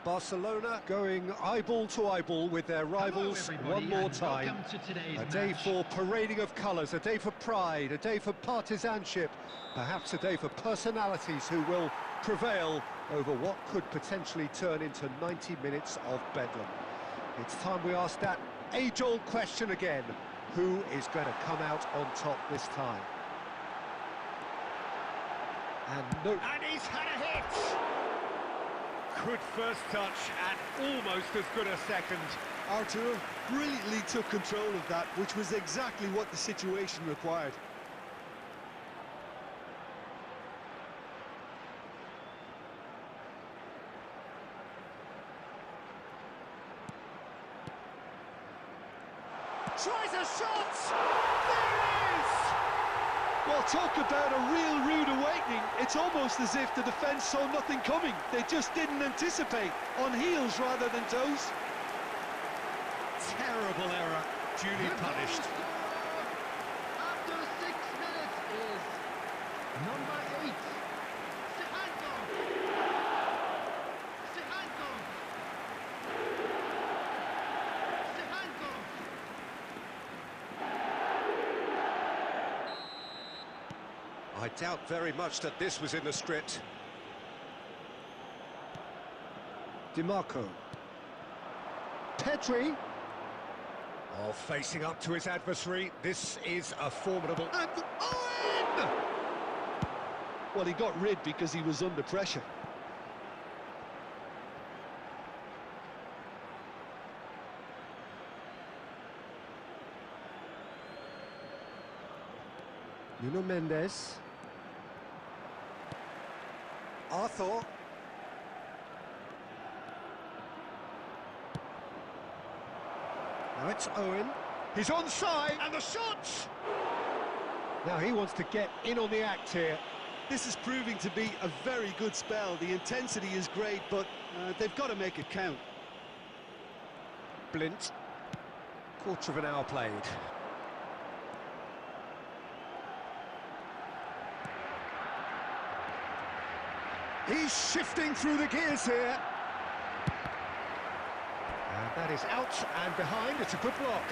Barcelona going eyeball to eyeball with their rivals one more time. A day for parading of colours, a day for pride, a day for partisanship, perhaps a day for personalities who will prevail over what could potentially turn into 90 minutes of bedlam. It's time we ask that age-old question again: who is going to come out on top this time? And he's had a hit! Good first touch and almost as good a second. Artur brilliantly took control of that, which was exactly what the situation required. Tries a shot! There it is! Well, talk about a real rude awakening. It's almost as if the defence saw nothing coming. They just didn't anticipate, on heels rather than toes. Terrible error, duly punished. After 6 minutes is number 8, Sehanko. Sehanko. Sehanko. I doubt very much that this was in the script. DiMarco. Pedri. Oh, facing up to his adversary. This is a formidable... And Owen! Well, he got rid because he was under pressure. Nuno Mendes. Arthur. Now it's Owen. He's onside, and the shot! Now he wants to get in on the act here. This is proving to be a very good spell. The intensity is great, but they've got to make it count. Blint. Quarter of an hour played. He's shifting through the gears here. And that is out and behind. It's a good block.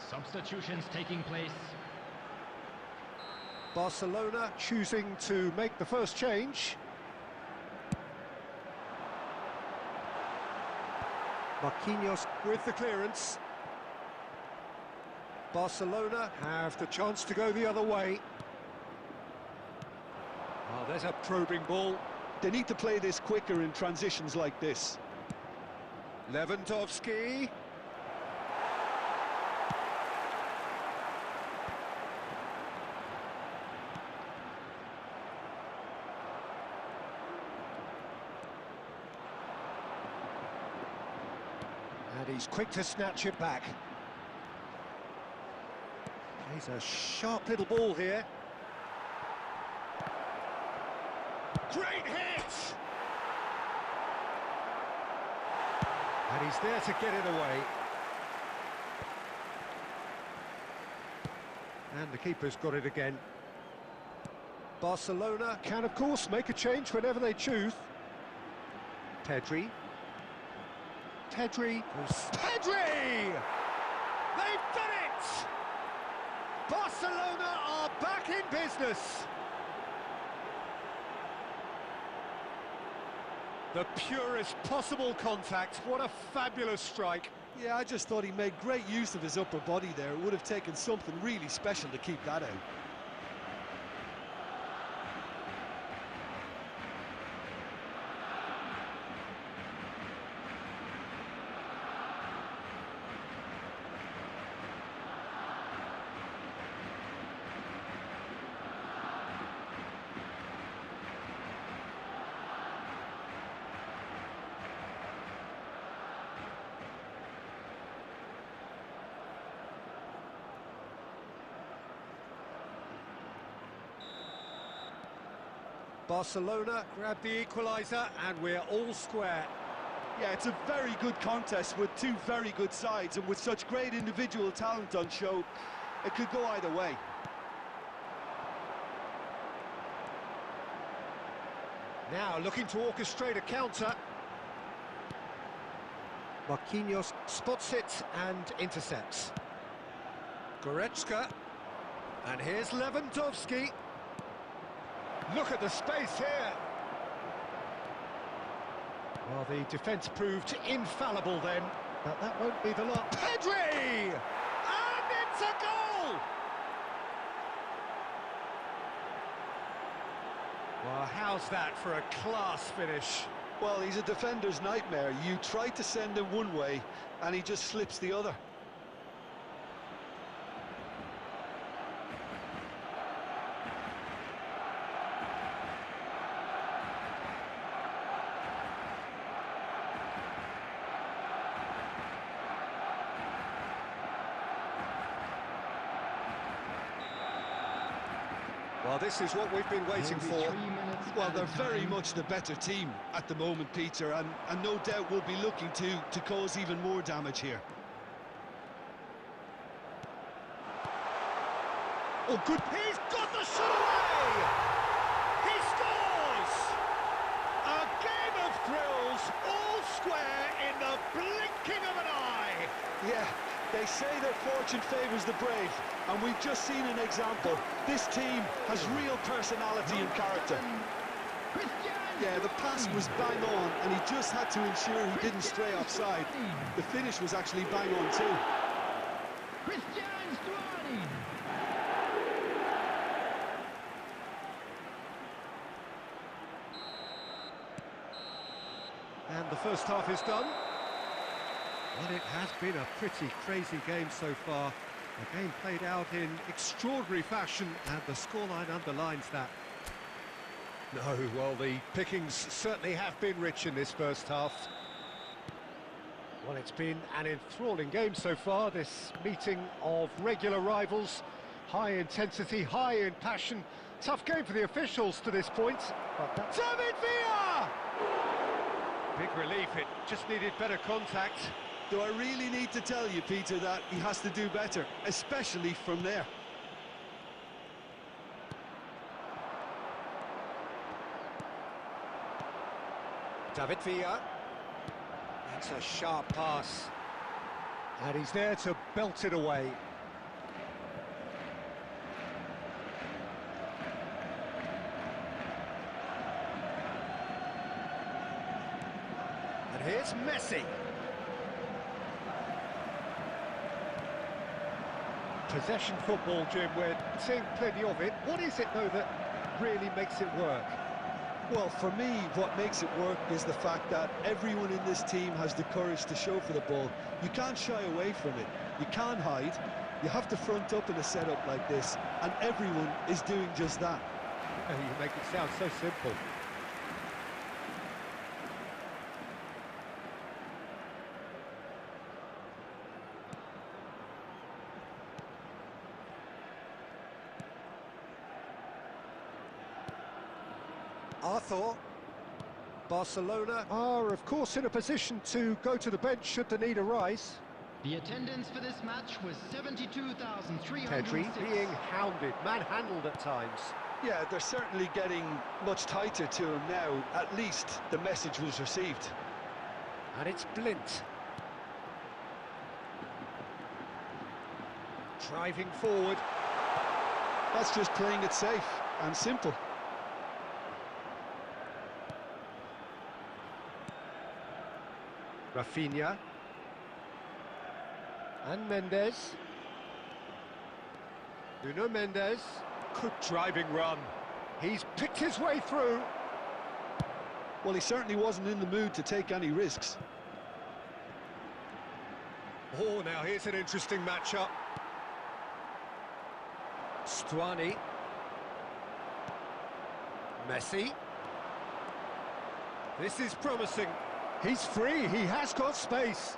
Substitutions taking place. Barcelona choosing to make the first change. Marquinhos with the clearance. Barcelona have the chance to go the other way. Oh, there's a probing ball. They need to play this quicker in transitions like this. Lewandowski. And he's quick to snatch it back. He's a sharp little ball here. Great hit! And he's there to get it away. And the keeper's got it again. Barcelona can, of course, make a change whenever they choose. Pedri. Pedri! They've done it! Barcelona are back in business. The purest possible contact. What a fabulous strike. Yeah, I just thought he made great use of his upper body there. It would have taken something really special to keep that out. Barcelona grab the equaliser and we're all square. Yeah, it's a very good contest with two very good sides, and with such great individual talent on show, it could go either way. Now looking to orchestrate a counter. Marquinhos spots it and intercepts. Goretzka. And here's Lewandowski. Look at the space here. Well, the defence proved infallible then, but that won't be the lot. Pedri! And it's a goal! Well, how's that for a class finish? Well, he's a defender's nightmare. You try to send him one way, and he just slips the other. Well, this is what we've been waiting for. Well, they're very much the better team at the moment, Peter, and no doubt will be looking to cause even more damage here. Oh, good. He's got the shot away! He scores! A game of thrills, all square in the blinking of an eye. Yeah, they say that fortune favours the brave, and we've just seen an example. This team has real personality and character. Yeah, the pass was bang on, and he just had to ensure he didn't stray offside. The finish was actually bang on too. And the first half is done. Well, it has been a pretty crazy game so far. A game played out in extraordinary fashion, and the scoreline underlines that. No, well, the pickings certainly have been rich in this first half. Well, it's been an enthralling game so far, this meeting of regular rivals. High intensity, high in passion. Tough game for the officials to this point. But that's David Villa! Big relief, it just needed better contact. Do I really need to tell you, Peter, that he has to do better, especially from there? David Villa. That's a sharp pass. And he's there to belt it away. And here's Messi. Possession football, Jim, we're seeing plenty of it. What is it, though, that really makes it work? Well, for me, what makes it work is the fact that everyone in this team has the courage to show for the ball. You can't shy away from it. You can't hide. You have to front up in a setup like this, and everyone is doing just that. You make it sound so simple. Arthur. Barcelona are, of course, in a position to go to the bench should the need arise. The attendance for this match was 72,306. Pedri being hounded, manhandled at times. Yeah, they're certainly getting much tighter to him now. At least the message was received. And it's Blint. Driving forward. That's just playing it safe and simple. Rafinha. And Mendes. Nuno Mendes. Good driving run. He's picked his way through. Well, he certainly wasn't in the mood to take any risks. Oh, now here's an interesting matchup. Stuani. Messi. This is promising. He's free, he has got space.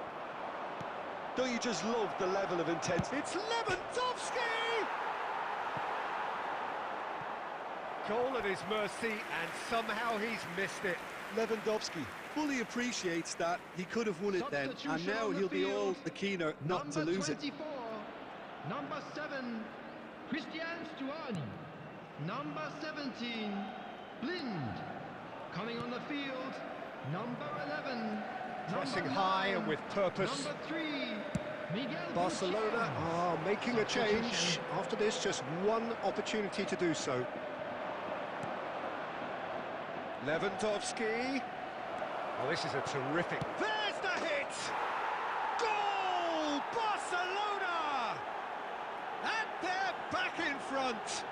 Don't you just love the level of intensity? It's Lewandowski! Goal at his mercy, and somehow he's missed it. Lewandowski fully appreciates that he could have won it then, and now he'll be all the keener not to lose it. Number 7, Christian Stuani. Number 17, Blind. Coming on the field, number 11. Pressing high and with purpose. Number 3, Miguel Barcelona are making a change. After this, just one opportunity to do so. Lewandowski. Oh, this is a terrific... There's the hit! Goal! Barcelona! And they're back in front.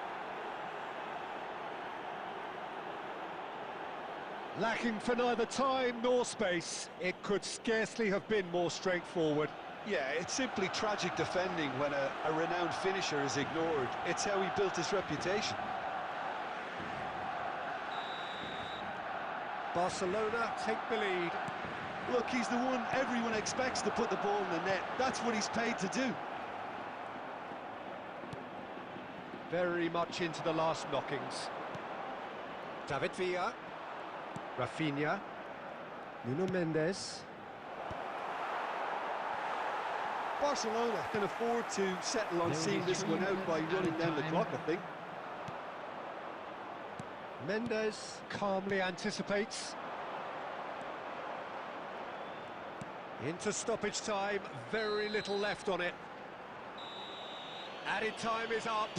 Lacking for neither time nor space. It could scarcely have been more straightforward. Yeah, it's simply tragic defending when a renowned finisher is ignored. It's how he built his reputation. Barcelona take the lead. Look, he's the one everyone expects to put the ball in the net. That's what he's paid to do. Very much into the last knockings. David Villa. Rafinha. Nuno Mendes. Barcelona can afford to settle on seeing this one out by running down the clock, I think. Mendes calmly anticipates. Into stoppage time, very little left on it. Added time is up,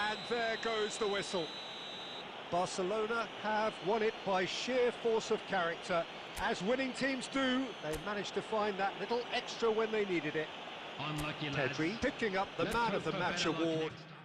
and there goes the whistle. Barcelona have won it by sheer force of character. As winning teams do, they managed to find that little extra when they needed it. Unlucky lads. Pedri picking up the Let's Man hope of the for Match better luck award. next time.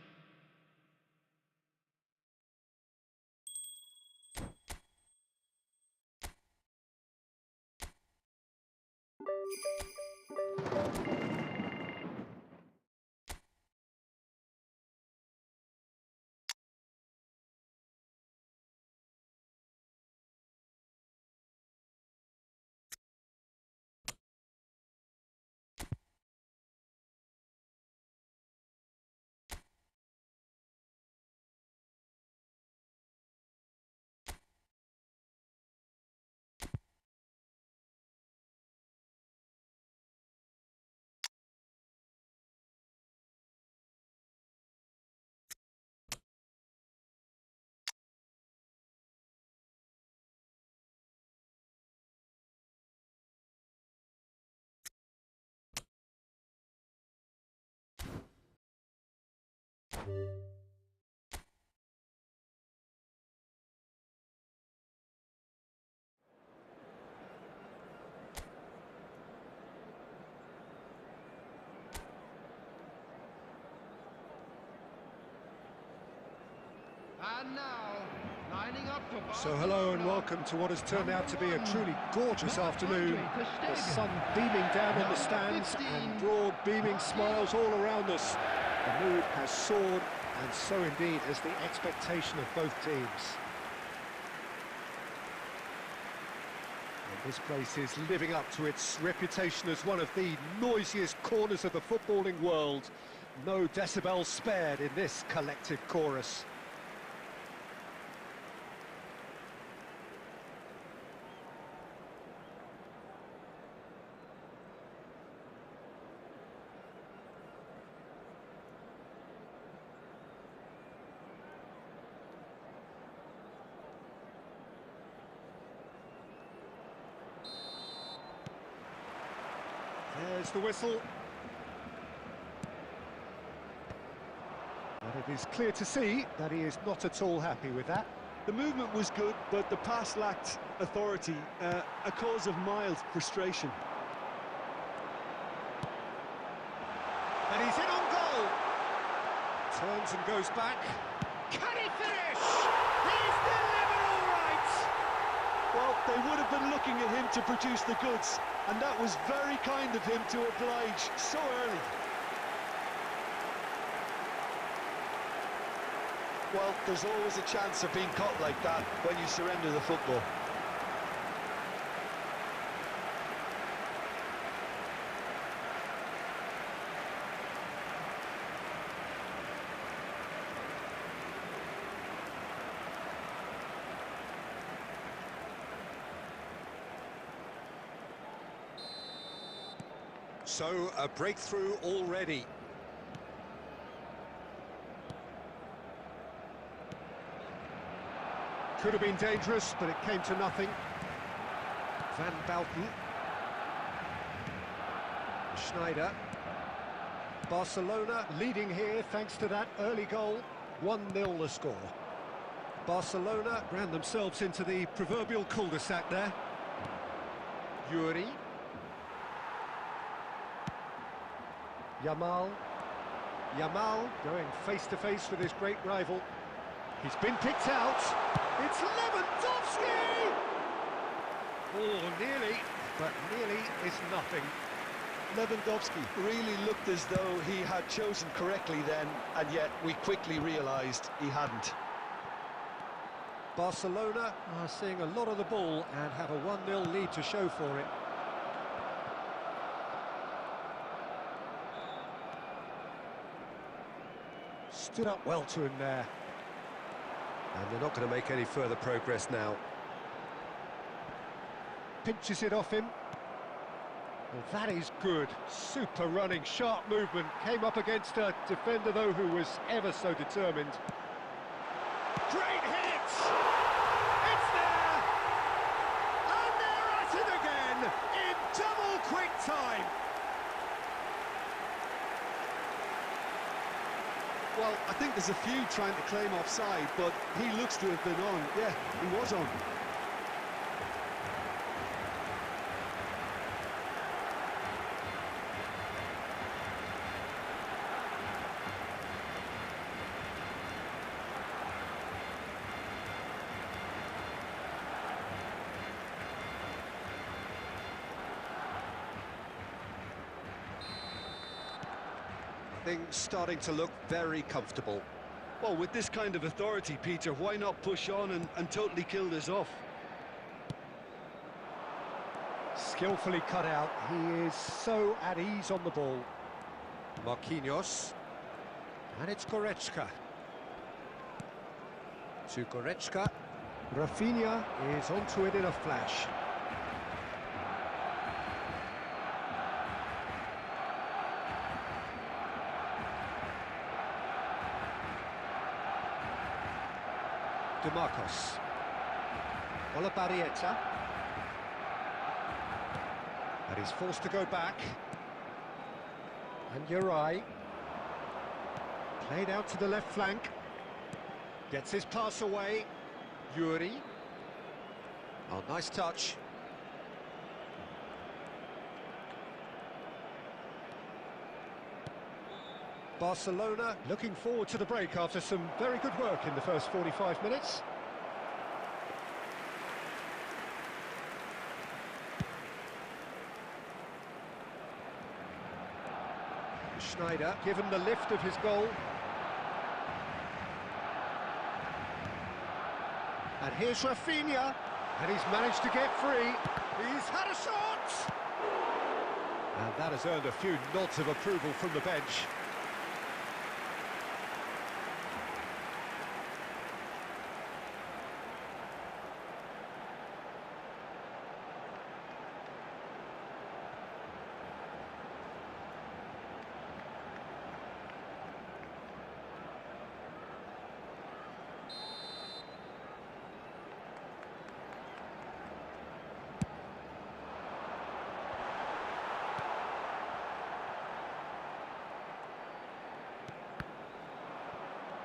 And now, lining up for Barcelona. So hello and welcome to what has turned out to be a truly gorgeous afternoon. The sun beaming down on the stands and broad beaming smiles all around us. The mood has soared, and so indeed has the expectation of both teams. And this place is living up to its reputation as one of the noisiest corners of the footballing world. No decibels spared in this collective chorus. There's the whistle. And it is clear to see that he is not at all happy with that. The movement was good, but the pass lacked authority, a cause of mild frustration. And he's in on goal. Turns and goes back. Can he finish? He's delivered all right. Well, they would have been looking at him to produce the goods, and that was very kind of him to oblige so early. Well, there's always a chance of being caught like that when you surrender the football. So, a breakthrough already. Could have been dangerous, but it came to nothing. Van Bouten. Schneider. Barcelona leading here thanks to that early goal. 1-0 the score. Barcelona ran themselves into the proverbial cul-de-sac there. Yuri. Yamal going face-to-face with his great rival. He's been picked out. It's Lewandowski! Oh, nearly, but nearly is nothing. Lewandowski really looked as though he had chosen correctly then, and yet we quickly realised he hadn't. Barcelona are seeing a lot of the ball and have a 1-0 lead to show for it. Stood up well to him there. And they're not going to make any further progress now. Pinches it off him. Well, that is good. Super running, sharp movement. Came up against a defender, though, who was ever so determined. Great hit! It's there! And they're at it again in double quick time. Well, I think there's a few trying to claim offside, but he looks to have been on. Yeah, he was on. Things starting to look very comfortable. Well, with this kind of authority, Peter, why not push on and totally kill this off? Skillfully cut out. He is so at ease on the ball. Marquinhos. And it's Goretzka. To Goretzka. Rafinha is onto it in a flash. DeMarcos. Olabarrieta. And he's forced to go back. And Uri. Played out to the left flank. Gets his pass away. Yuri. Oh, nice touch. Barcelona looking forward to the break after some very good work in the first 45 minutes. Schneider given the lift of his goal. And here's Rafinha, and he's managed to get free. He's had a shot! And that has earned a few nods of approval from the bench.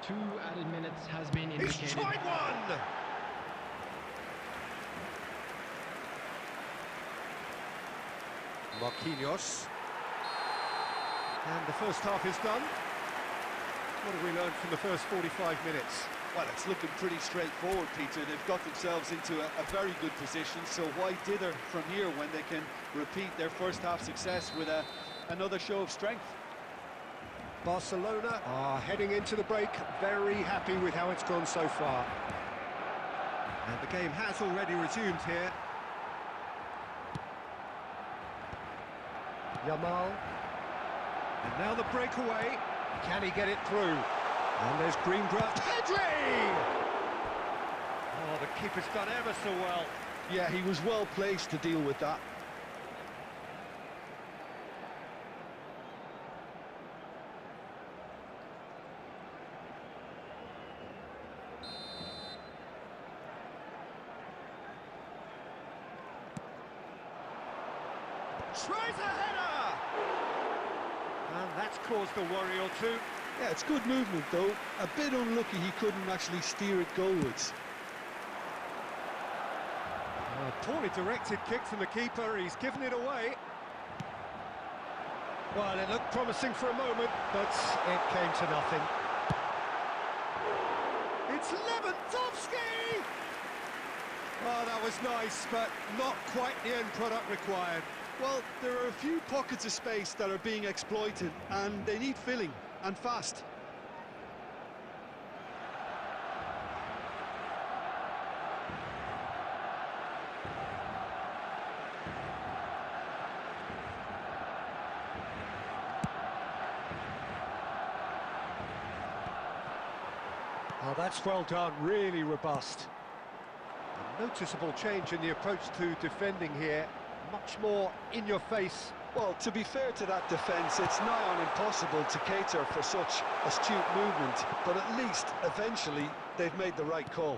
Two added minutes has been indicated. He's tried one! Marquinhos. And the first half is done. What have we learned from the first 45 minutes? Well, it's looking pretty straightforward, Peter. They've got themselves into a very good position, so why dither from here when they can repeat their first half success with another show of strength? Barcelona are heading into the break very happy with how it's gone so far. And the game has already resumed here. Yamal. And now the breakaway. Can he get it through? And there's Greengrass. Pedri! Oh, the keeper's done ever so well. Yeah, he was well placed to deal with that. Tries a header! And that's caused a worry or two. Yeah, it's good movement, though. A bit unlucky he couldn't actually steer it goalwards. A poorly directed kick from the keeper, he's given it away. Well, it looked promising for a moment, but it came to nothing. It's Lewandowski! Oh, that was nice, but not quite the end product required. Well, there are a few pockets of space that are being exploited, and they need filling, and fast. Oh, that's well done, really robust. A noticeable change in the approach to defending here. Much more in your face. Well, to be fair to that defence, it's nigh on impossible to cater for such astute movement, but at least, eventually, they've made the right call.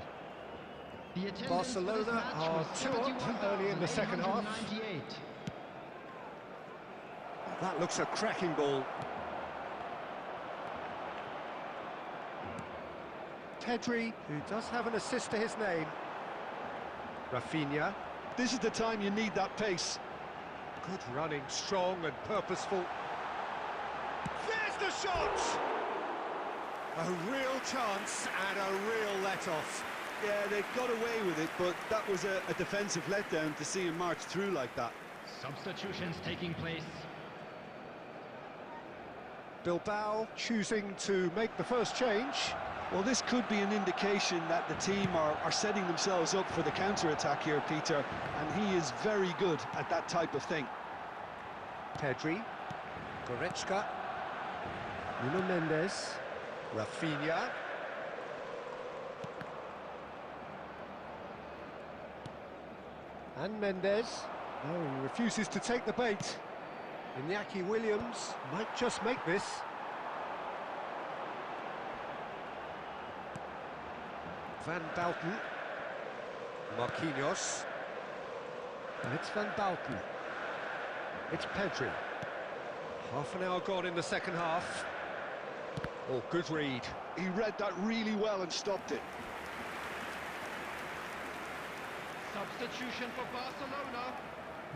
Barcelona are 2 up early in the second half. That looks a cracking ball. Pedri, who does have an assist to his name. Rafinha. This is the time you need that pace. Good running, strong and purposeful. There's the shot! A real chance and a real let-off. Yeah, they got away with it, but that was a defensive letdown to see him march through like that. Substitutions taking place. Bilbao choosing to make the first change. Well, this could be an indication that the team are setting themselves up for the counter-attack here, Peter, and he is very good at that type of thing. Pedri, Goretzka, Nuno Mendes, Rafinha. And Mendes. No, he refuses to take the bait. Iñaki Williams might just make this. Van Bouten, Marquinhos, and it's Van Bouten, it's Pedri. Half an hour gone in the second half. Oh, good read. He read that really well and stopped it. Substitution for Barcelona,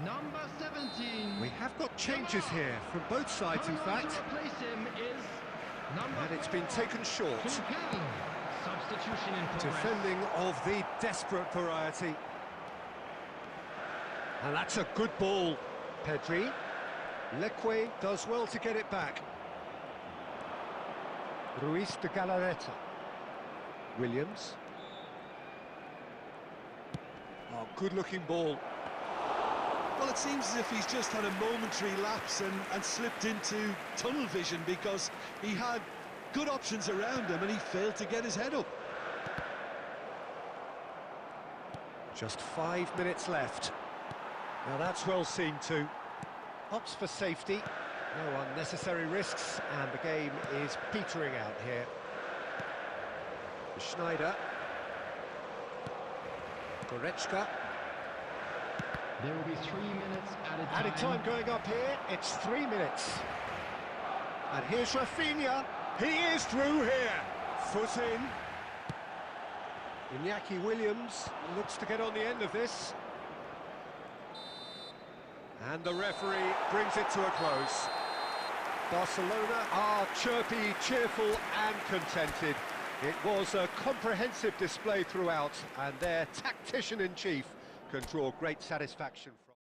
number 17. We have got changes here from both sides, in fact. To replace him is And it's been taken short. Substitution in progress. Defending of the desperate variety. And that's a good ball. Pedri. Leque does well to get it back. Ruiz de Galarreta. Williams. Oh, good-looking ball. Well, it seems as if he's just had a momentary lapse and slipped into tunnel vision, because he had good options around him and he failed to get his head up. Just 5 minutes left. Now that's well seen too. Opts for safety, no unnecessary risks, and the game is petering out here. Schneider. Goretzka. There will be 3 minutes added time. Added time going up here, it's 3 minutes. And here's Rafinha, he is through here. Foot in. Iñaki Williams looks to get on the end of this. And the referee brings it to a close. Barcelona are chirpy, cheerful and contented. It was a comprehensive display throughout, and their tactician-in-chief can draw great satisfaction from.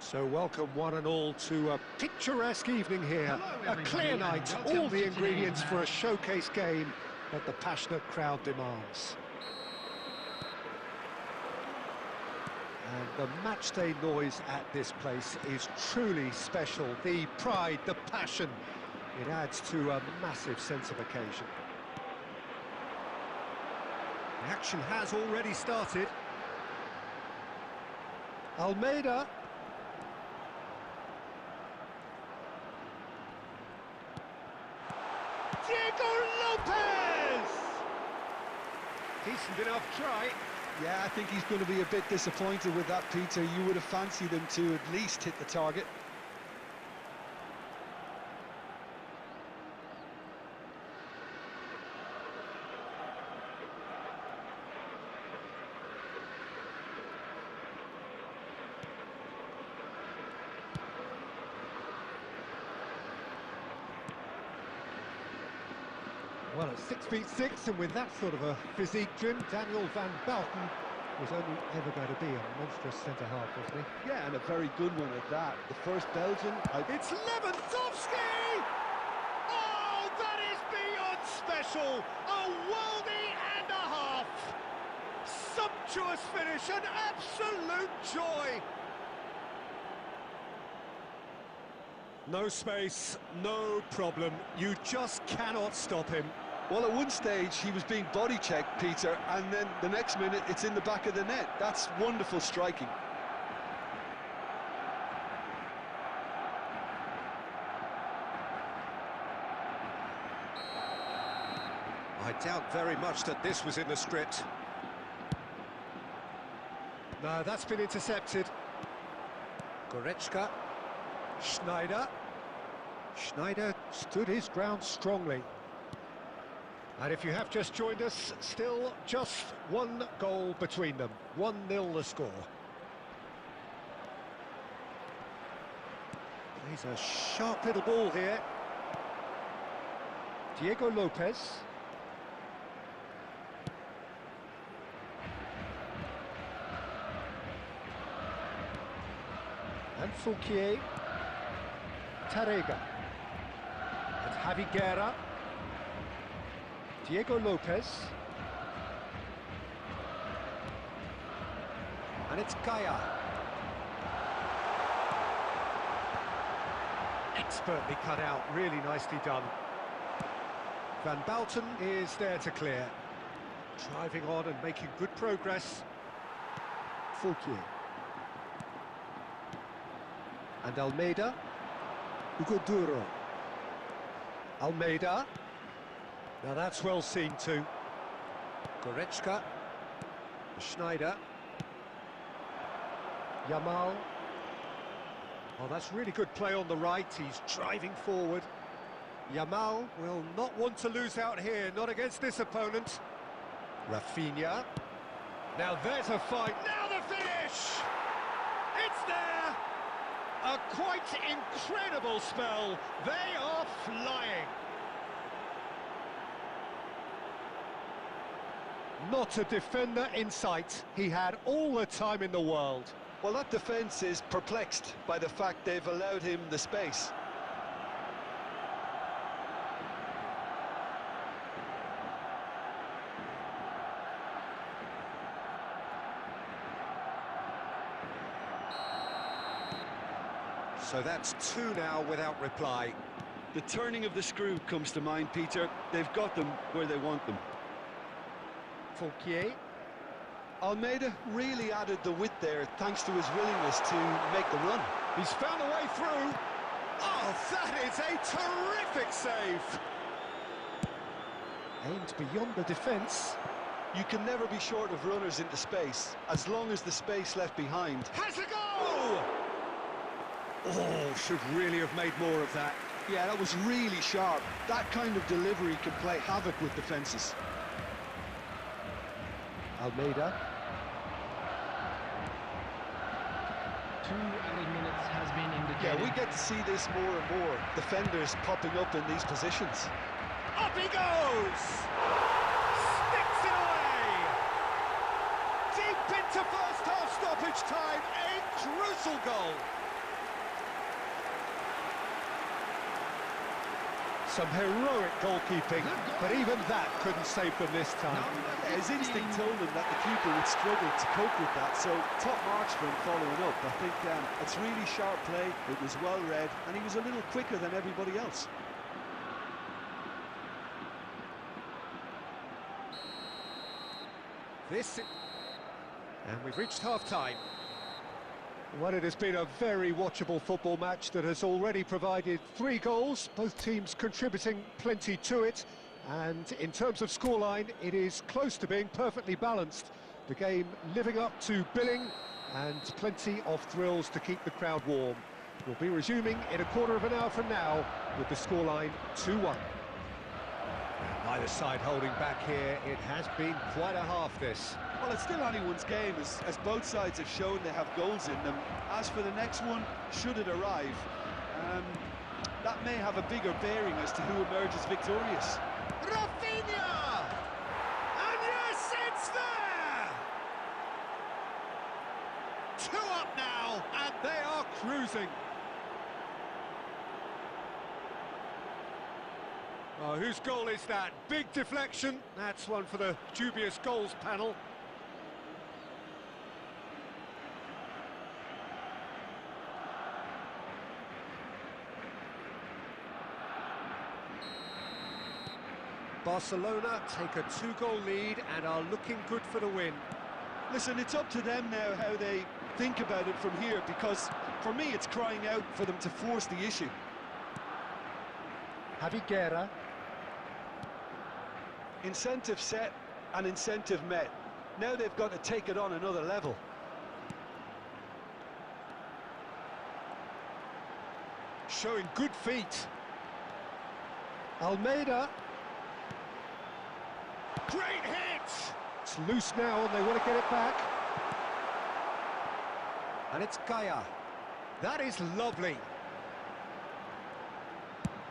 So welcome one and all to a picturesque evening here. A clear night, all the ingredients for a showcase game that the passionate crowd demands. And the matchday noise at this place is truly special. The pride, the passion, it adds to a massive sense of occasion. The action has already started. Almeida. Diego Lopez! Decent enough try. Yeah, I think he's going to be a bit disappointed with that, Peter. You would have fancied him to at least hit the target. Well, at 6'6", and with that sort of a physique, Jim, Daniel van Bouten was only ever going to be a monstrous centre-half, wasn't he? Yeah, and a very good one at that. The first Belgian... It's Lewandowski! Oh, that is beyond special! A worldie and a half! Sumptuous finish, an absolute joy! No space, no problem. You just cannot stop him. Well, at one stage, he was being body-checked, Peter, and then the next minute, it's in the back of the net. That's wonderful striking. I doubt very much that this was in the script. No, that's been intercepted. Goretzka. Schneider. Schneider stood his ground strongly. And if you have just joined us, still just one goal between them. 1-0 the score. Plays a sharp little ball here. Diego Lopez. And Fouquier. Tarrega. And Javi Guerra. Diego Lopez. And it's Gaia. Expertly cut out, really nicely done. Van Bouten is there to clear. Driving on and making good progress. Fouquier. And Almeida. Hugo Duro. Almeida. Now that's well seen too. Goretzka. Schneider. Yamal. Oh, that's really good play on the right. He's driving forward. Yamal will not want to lose out here, not against this opponent. Rafinha. Now there's a fight. Now the finish! It's there! A quite incredible spell. They are flying. Not a defender in sight. He had all the time in the world. Well, that defence is perplexed by the fact they've allowed him the space. So that's two now without reply. The turning of the screw comes to mind, Peter. They've got them where they want them. Fouquier. Almeida really added the width there thanks to his willingness to make the run. He's found a way through. Oh, that is a terrific save. Aimed beyond the defence. You can never be short of runners into space, as long as the space left behind. Has a goal! Oh, should really have made more of that. Yeah, that was really sharp. That kind of delivery can play havoc with defences. Almeida. 2 added minutes has been indicated. Yeah, we get to see this more and more. Defenders popping up in these positions. Up he goes! Sticks it away! Deep into first half stoppage time, a crucial goal. Some heroic goalkeeping, but even that couldn't save them this time. Yeah, his instinct told him that the keeper would struggle to cope with that, so top marks for him following up. I think it's really sharp play, it was well read, and he was a little quicker than everybody else. And we've reached half-time. Well, it has been a very watchable football match that has already provided 3 goals, both teams contributing plenty to it. And in terms of scoreline, it is close to being perfectly balanced. The game living up to billing and plenty of thrills to keep the crowd warm. We'll be resuming in a quarter of an hour from now with the scoreline 2-1. Neither side holding back here. It has been quite a half, this. Well, it's still anyone's game, as both sides have shown they have goals in them. As for the next one, should it arrive, that may have a bigger bearing as to who emerges victorious. Rafinha! And yes, it's there! 2 up now, and they are cruising. Oh, whose goal is that? Big deflection. That's one for the dubious goals panel. Barcelona take a 2-goal lead and are looking good for the win. Listen, it's up to them now how they think about it from here, because for me it's crying out for them to force the issue. Javi Guerra. Incentive set and incentive met. Now they've got to take it on another level. Showing good feet. Almeida. Great hit! It's loose now and they want to get it back. And it's Gaia. That is lovely.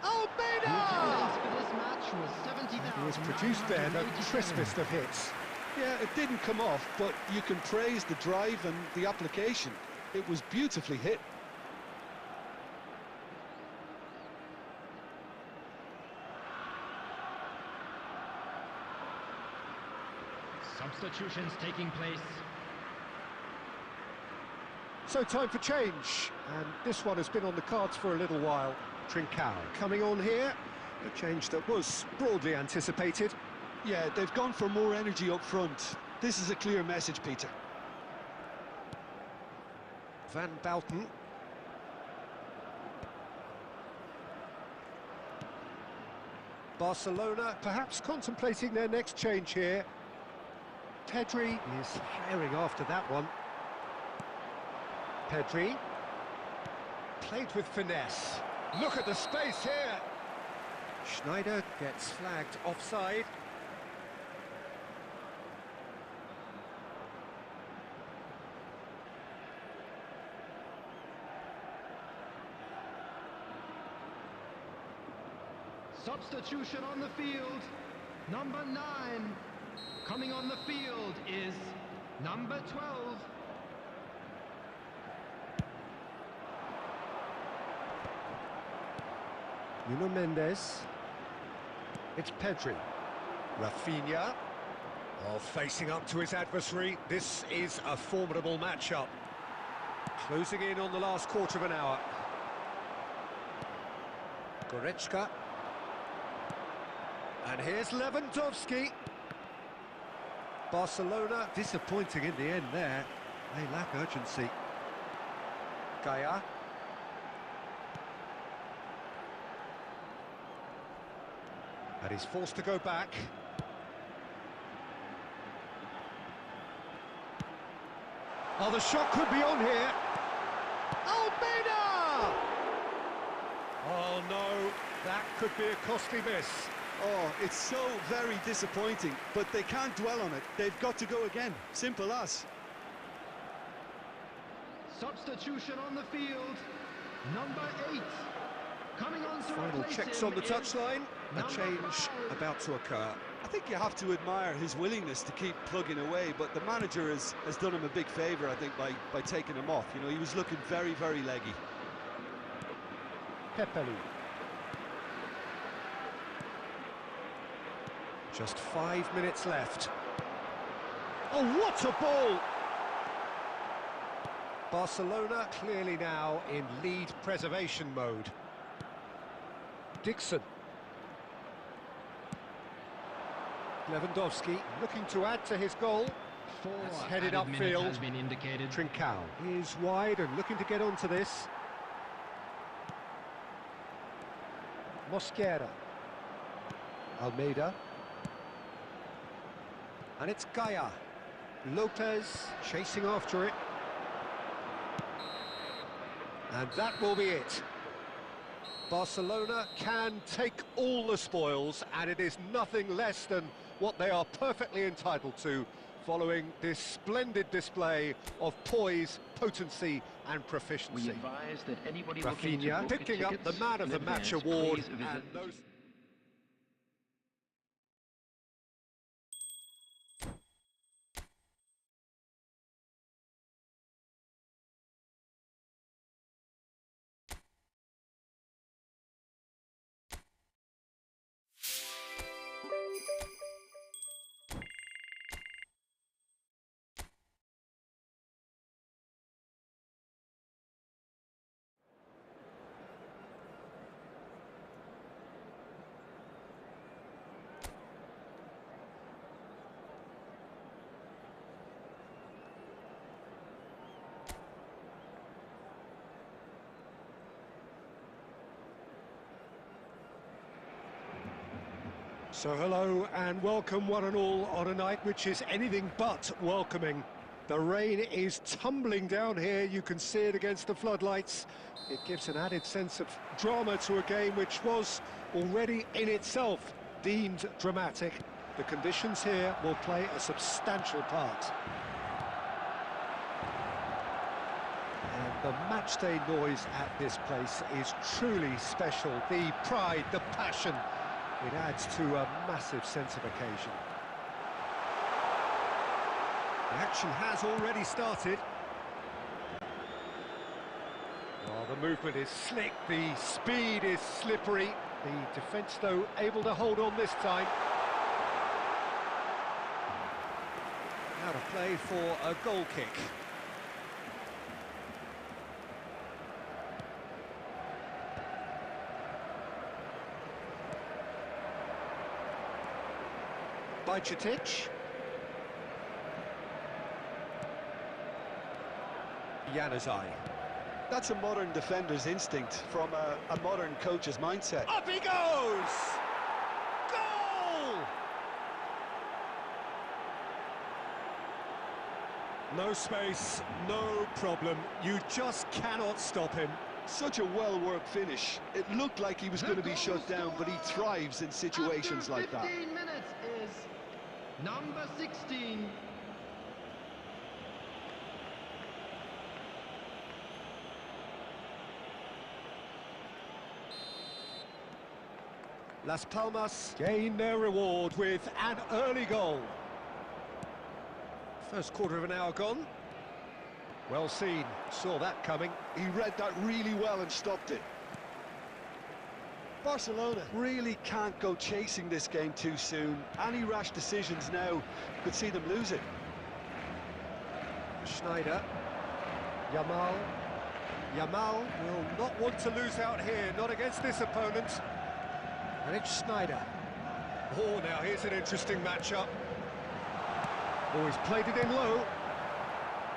Almeida! For this match was He has produced there the crispest of hits. Yeah, it didn't come off, but you can praise the drive and the application. It was beautifully hit. Substitutions taking place. So time for change, and this one has been on the cards for a little while. Trincao coming on here, a change that was broadly anticipated. Yeah, they've gone for more energy up front. This is a clear message, Peter. Van Bouten. Barcelona perhaps contemplating their next change here. Pedri is herring after that one. Pedri. Played with finesse. Look at the space here. Schneider gets flagged offside. Substitution on the field. Number 9. Coming on the field is number 12. Nuno Mendes. It's Pedri. Rafinha. Oh, facing up to his adversary. This is a formidable matchup. Closing in on the last quarter of an hour. Goretzka. And here's Lewandowski. Barcelona disappointing in the end there. They lack urgency. Gaia. And he's forced to go back. Oh, the shot could be on here. Almeida! Oh no, that could be a costly miss. Oh, it's so very disappointing, but they can't dwell on it. They've got to go again. Simple as. Substitution on the field. Number 8. Coming on to Final replace checks him on the is touchline. A number change 5. about to occur. I think you have to admire his willingness to keep plugging away, but the manager has done him a big favour, I think, by taking him off. You know, he was looking very, very leggy. Pepelu. Just 5 minutes left. Oh, what a ball! Barcelona clearly now in lead preservation mode. Dixon. Lewandowski looking to add to his goal. That's headed upfield. Has been indicated. Trincao is wide and looking to get onto this. Mosquera. Almeida. And it's Gaia. Lopez chasing after it. And that will be it. Barcelona can take all the spoils, and it is nothing less than what they are perfectly entitled to, following this splendid display of poise, potency and proficiency. We advise that anybody looking to Rafinha book picking up the tickets Man of in the Match advance, award, please visit and those... So hello and welcome one and all on a night which is anything but welcoming. The rain is tumbling down here, you can see it against the floodlights. It gives an added sense of drama to a game which was already in itself deemed dramatic. The conditions here will play a substantial part. And the matchday noise at this place is truly special. The pride, the passion. It adds to a massive sense of occasion. The action has already started. Well, the movement is slick, the speed is slippery. The defence, though, able to hold on this time. Now to play for a goal kick. Bajcetic. Januzaj. That's a modern defender's instinct from a modern coach's mindset. Up he goes! Goal! No space, no problem. You just cannot stop him. Such a well-worked finish. It looked like he was going to be shut down, but he thrives in situations like that. 15 minutes is number 16. Las Palmas gain their reward with an early goal. First quarter of an hour gone. Well seen, saw that coming. He read that really well and stopped it. Barcelona really can't go chasing this game too soon. Any rash decisions now could see them lose it. Schneider. Yamal. Yamal will not want to lose out here, not against this opponent. And it's Schneider. Oh, now here's an interesting matchup. Oh, he's played it in low.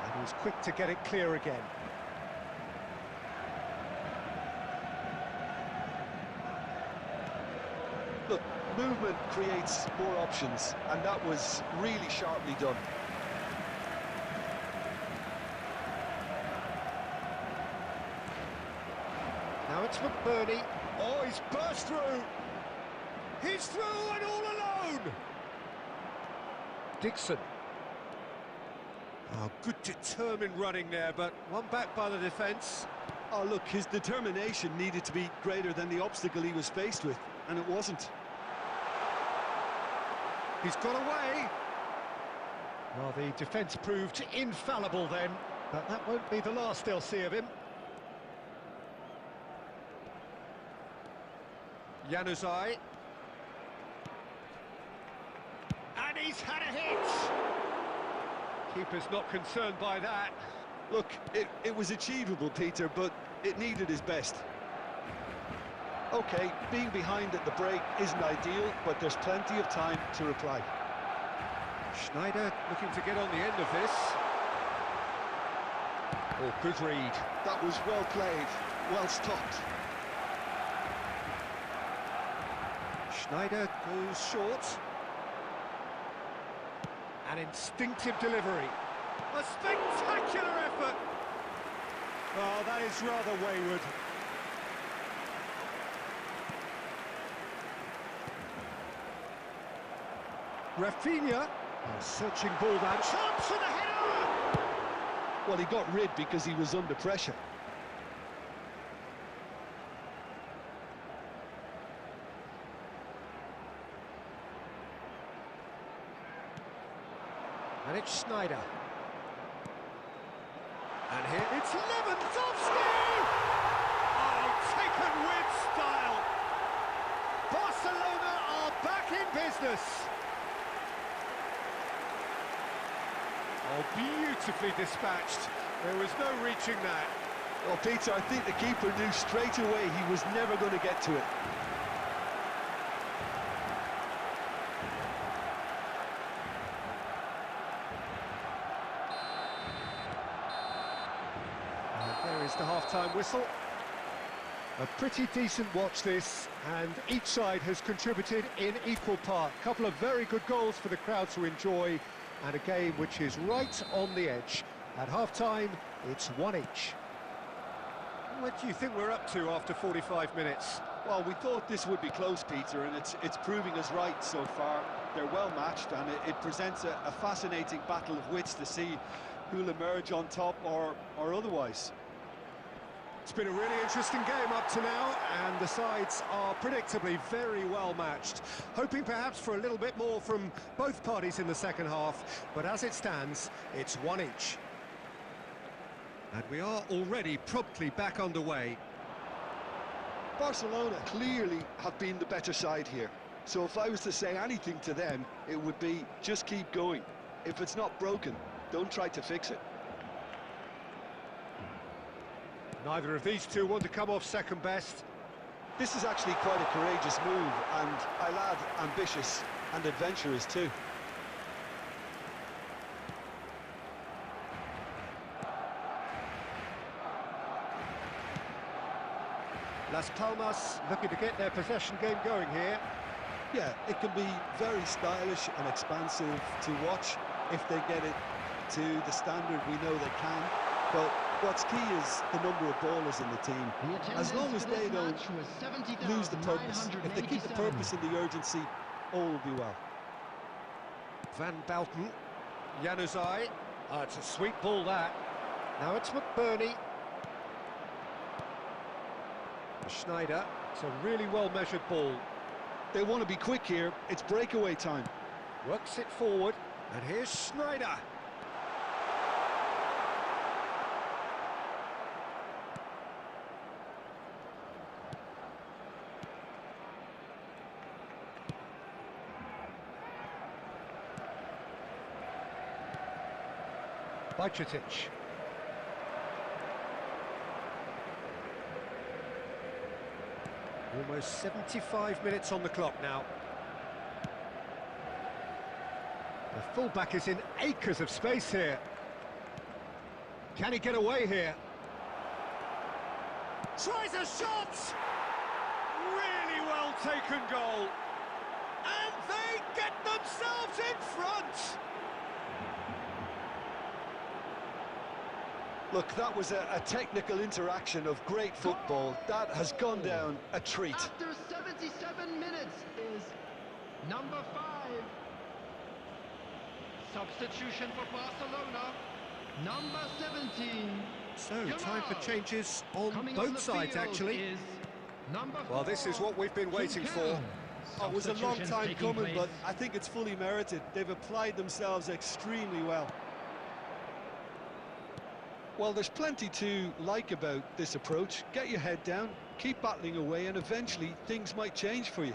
And he's quick to get it clear again. Look, movement creates more options, and that was really sharply done. Now it's McBurney. Oh, he's burst through. He's through and all alone. Dixon. Oh, good determined running there, but one back by the defence. Oh, look, his determination needed to be greater than the obstacle he was faced with, and it wasn't. He's got away. Well, the defence proved infallible then, but that won't be the last they'll see of him. Januzaj. And he's had a hit! Keeper's not concerned by that. Look, it was achievable, Peter, but it needed his best. OK, being behind at the break isn't ideal, but there's plenty of time to reply. Schneider looking to get on the end of this. Oh, good read. That was well played, well stopped. Schneider goes short. An instinctive delivery. A spectacular effort! Oh, that is rather wayward. Rafinha, searching ball down. Chance for the header! Well, he got rid because he was under pressure. And it's Schneider. And here it's Lewandowski! Oh, taken with style! Barcelona are back in business! Oh, beautifully dispatched. There was no reaching that. Well, Peter, I think the keeper knew straight away he was never going to get to it. There is the half-time whistle. A pretty decent watch this, and each side has contributed in equal part. A couple of very good goals for the crowd to enjoy, and a game which is right on the edge. At half-time, it's 1 each. What do you think we're up to after 45 minutes? Well, we thought this would be close, Peter, and it's proving us right so far. They're well matched, and it presents a fascinating battle of wits to see who'll emerge on top or otherwise. It's been a really interesting game up to now, and the sides are predictably very well matched. Hoping perhaps for a little bit more from both parties in the second half, but as it stands, it's 1 each. And we are already promptly back underway. Barcelona clearly have been the better side here. So if I was to say anything to them, it would be just keep going. If it's not broken, don't try to fix it. Neither of these two want to come off second best. This is actually quite a courageous move, and I'll add ambitious. and adventurous too. Las Palmas looking to get their possession game going here. Yeah, it can be very stylish and expansive to watch if they get it to the standard we know they can. But what's key is the number of ballers in the team. As long as they don't lose the purpose, if they keep the purpose and the urgency, all will be well. Van Bouten, Januzaj. It's a sweet ball that. Now it's McBurney. Schneider. It's a really well-measured ball. They want to be quick here. It's breakaway time. Works it forward. And here's Schneider. Bajcetic. Almost 75 minutes on the clock now. The fullback is in acres of space here. Can he get away here? Tries a shot! Really well taken goal. And they get themselves in front! Look, that was a technical interaction of great football. That has gone down a treat. After 77 minutes is number 5. Substitution for Barcelona, number 17. So, time for changes on both sides, actually. Well, this is what we've been waiting for. Oh, it was a long time coming, but I think it's fully merited. They've applied themselves extremely well. Well, there's plenty to like about this approach. Get your head down, keep battling away, and eventually things might change for you.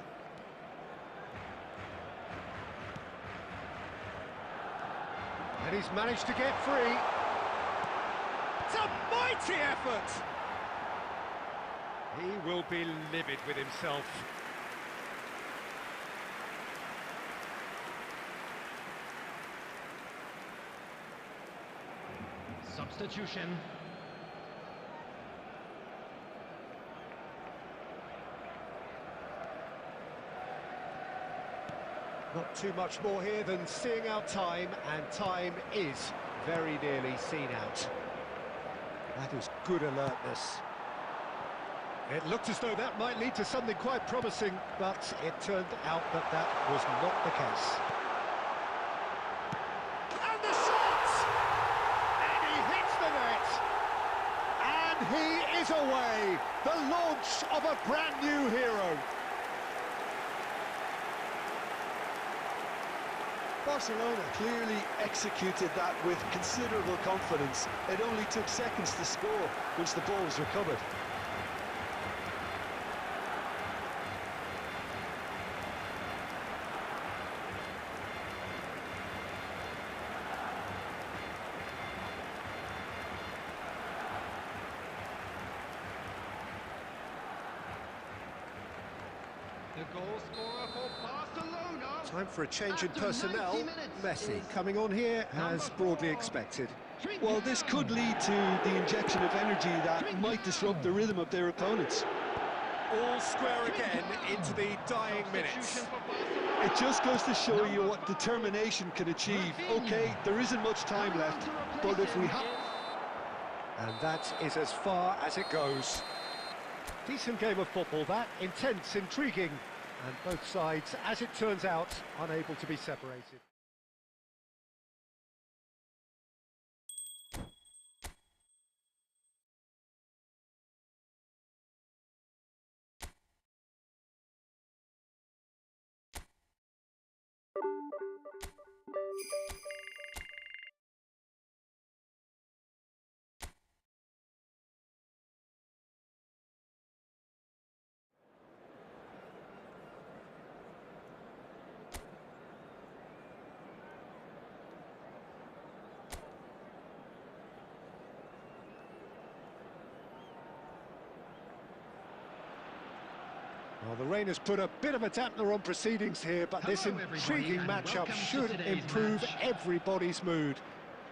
And he's managed to get free. It's a mighty effort! He will be livid with himself. Substitution. Not too much more here than seeing out time, and time is very nearly seen out. That is good alertness. It looked as though that might lead to something quite promising, but it turned out that that was not the case. And the shot! And he hits the net! And he is away! The launch of a brand new hero! Barcelona clearly executed that with considerable confidence. It only took seconds to score once the ball was recovered. The goal scorer for Barcelona. Time for a change in After personnel. 90 minutes Messi is coming on here as broadly 4. expected. Well, this could lead to the injection of energy that might disrupt the rhythm of their opponents. All square again into the dying minutes. Substitution for Barcelona. It just goes to show you what determination can achieve. Okay, there isn't much time left, but if we have... And that is as far as it goes. Decent game of football, that. Intense, intriguing. And both sides, as it turns out, unable to be separated. Well, the rain has put a bit of a dampener on proceedings here, but this intriguing matchup should improve everybody's mood.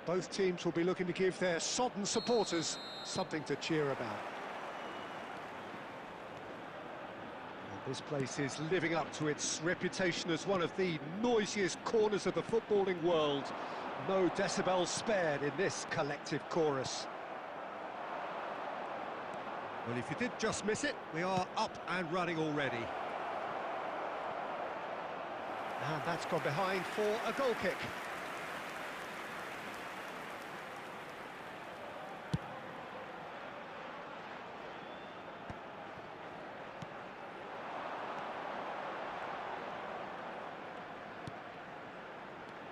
Both teams will be looking to give their sodden supporters something to cheer about. Well, this place is living up to its reputation as one of the noisiest corners of the footballing world. No decibels spared in this collective chorus. Well, if you did just miss it, we are up and running already. And that's gone behind for a goal kick.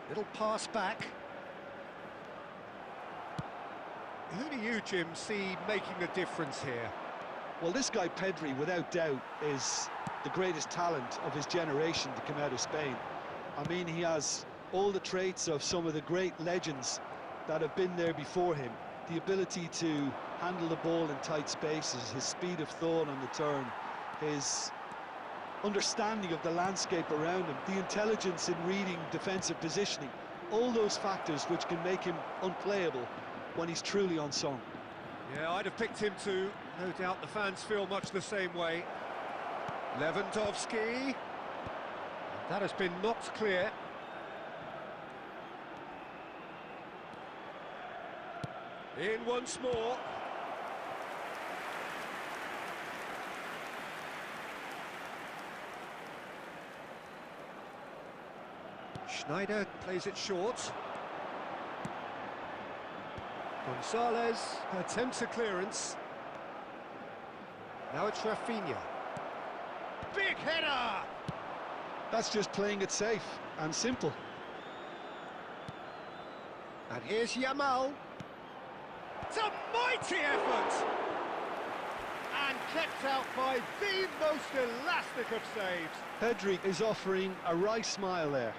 Little pass back. Who do you, Jim, see making a difference here? Well, this guy Pedri, without doubt, is the greatest talent of his generation to come out of Spain. I mean, he has all the traits of some of the great legends that have been there before him. The ability to handle the ball in tight spaces, his speed of thought on the turn, his understanding of the landscape around him, the intelligence in reading defensive positioning, all those factors which can make him unplayable when he's truly on song. Yeah, I'd have picked him too. No doubt the fans feel much the same way. Lewandowski. That has been knocked clear. In once more. Schneider plays it short. Gonzalez attempts a clearance. Now it's Rafinha. Big header! That's just playing it safe and simple. And here's Yamal. It's a mighty effort! And kept out by the most elastic of saves. Pedri is offering a wry smile there.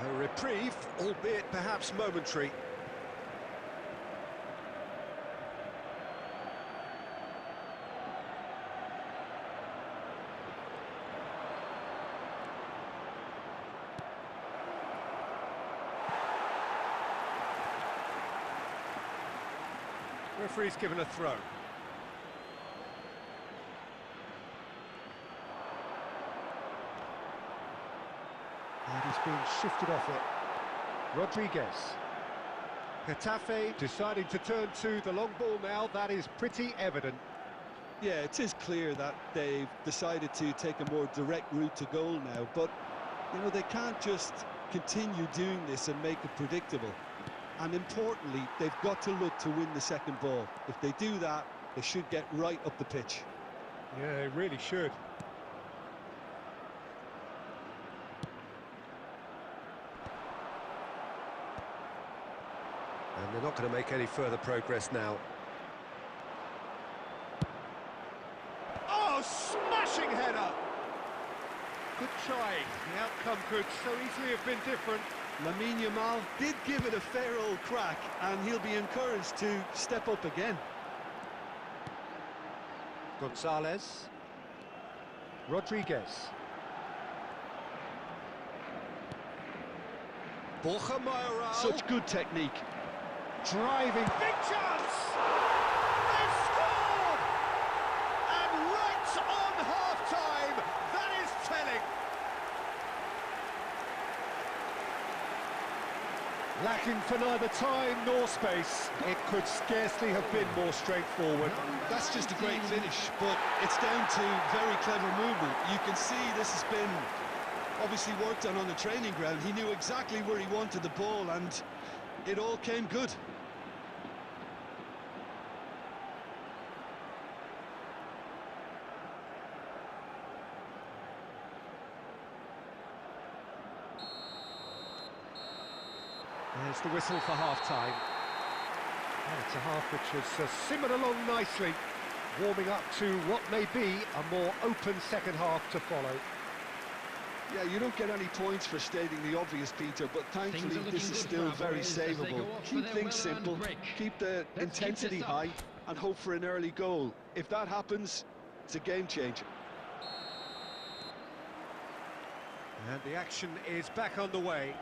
A reprieve, albeit perhaps momentary. Referee's given a throw. And he's been shifted off it. Rodriguez. Getafe deciding to turn to the long ball now. That is pretty evident. Yeah, it is clear that they've decided to take a more direct route to goal now, but, you know, they can't just continue doing this and make it predictable. And importantly, they've got to look to win the second ball. If they do that, they should get right up the pitch. Yeah, they really should. And they're not going to make any further progress now. Oh, smashing header! Good try. The outcome could so easily have been different. Lamine Yamal did give it a fair old crack, and he'll be encouraged to step up again. Gonzalez. Rodriguez. Borja Mayoral. Such good technique. Driving. Big chance! They've scored! And right on half-time, that is telling. Lacking for neither time nor space. It could scarcely have been more straightforward. That's just a great finish, but it's down to very clever movement. You can see this has been obviously worked on the training ground. He knew exactly where he wanted the ball, and it all came good. There's the whistle for half-time. It's a half which has simmered along nicely. warming up to what may be a more open second half to follow. Yeah, you don't get any points for stating the obvious, Peter, but thankfully this is still very savable. Keep things simple, keep the intensity high, and hope for an early goal. If that happens, it's a game changer. And the action is back on the way.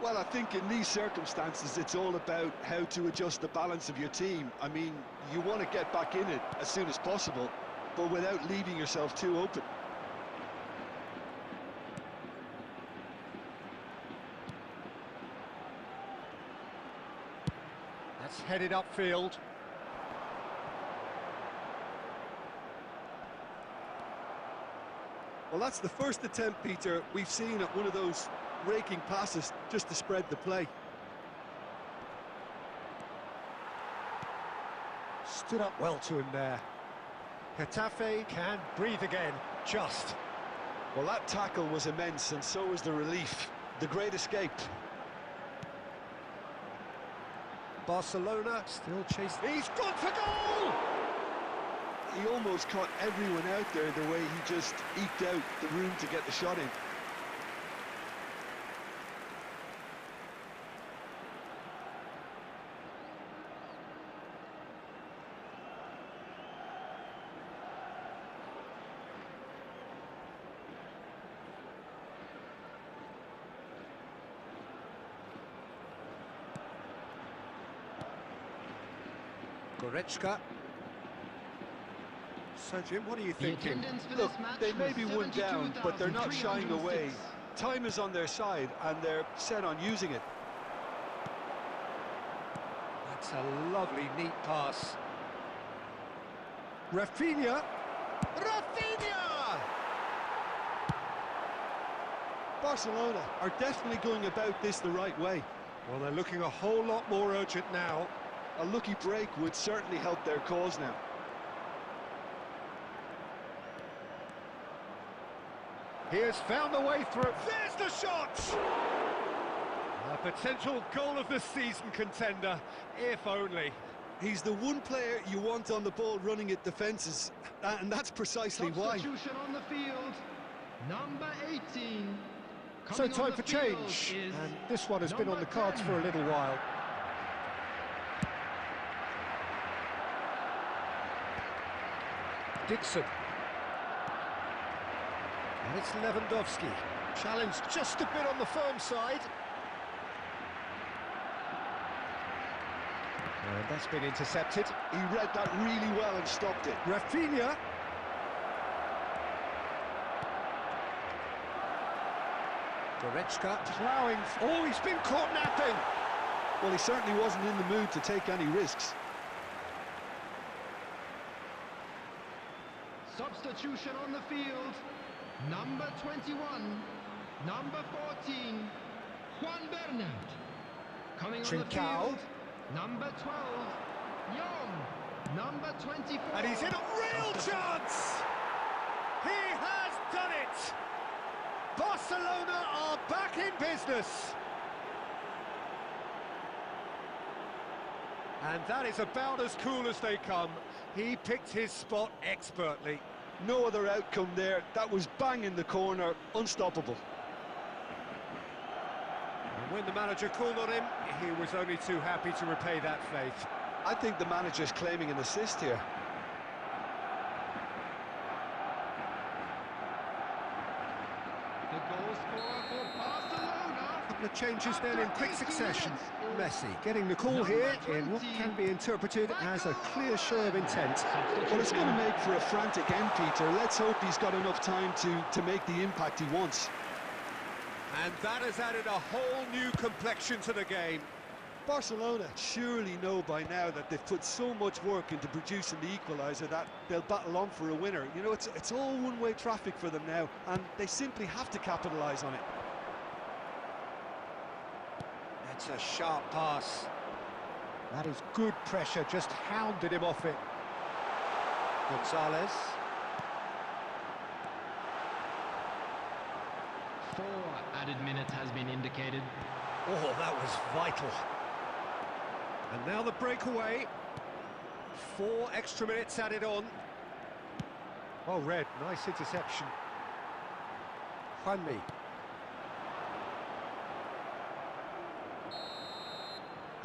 Well, I think in these circumstances, it's all about how to adjust the balance of your team. I mean, you want to get back in it as soon as possible, but without leaving yourself too open. That's headed upfield. Well, that's the first attempt, Peter, we've seen at one of those raking passes just to spread the play. Stood up well to him there. Getafe can breathe again, just. Well, that tackle was immense, and so was the relief. The great escape. Barcelona still chasing. He's gone for goal! He almost caught everyone out there the way he just eked out the room to get the shot in. Goretzka. So, Jim, what are you thinking? Look, they may be one down, but they're not shying away. Time is on their side, and they're set on using it. That's a lovely, neat pass. Rafinha! Rafinha! Barcelona are definitely going about this the right way. Well, they're looking a whole lot more urgent now. A lucky break would certainly help their cause now. He has found the way through. There's the shot! A potential goal of the season contender, if only. He's the one player you want on the ball running at defences, and that's precisely why. Substitution on the field, number 18. So time for change, and this one has been on the cards for a little while. Dixon. And it's Lewandowski. Challenge just a bit on the firm side. And that's been intercepted. He read that really well and stopped it. Rafinha. Goretzka ploughing. Oh, he's been caught napping. Well, he certainly wasn't in the mood to take any risks. Substitution on the field, number 21, number 14, Juan Bernat. Coming on the field, number 12, Young, number 24. And he's in a real chance! He has done it! Barcelona are back in business! And that is about as cool as they come. He picked his spot expertly. No other outcome there. That was bang in the corner, unstoppable. And when the manager called on him, he was only too happy to repay that faith. I think the manager's claiming an assist here. The goal scorer for Barcelona. A couple of changes then in quick succession. Messi getting the call here in what can be interpreted as a clear show of intent. Well, it's going to make for a frantic end, Peter. Let's hope he's got enough time to make the impact he wants. And that has added a whole new complexion to the game. Barcelona surely know by now that they've put so much work into producing the equaliser that they'll battle on for a winner. You know, it's all one-way traffic for them now, and they simply have to capitalise on it. That's a sharp pass. That is good pressure, just hounded him off it. Gonzalez. 4 added minutes has been indicated. Oh, that was vital. And now the breakaway. 4 extra minutes added on. Well read, nice interception. Juanmi.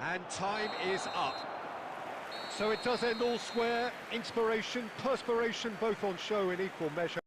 And time is up. So it does end all square. Inspiration, perspiration, both on show in equal measure.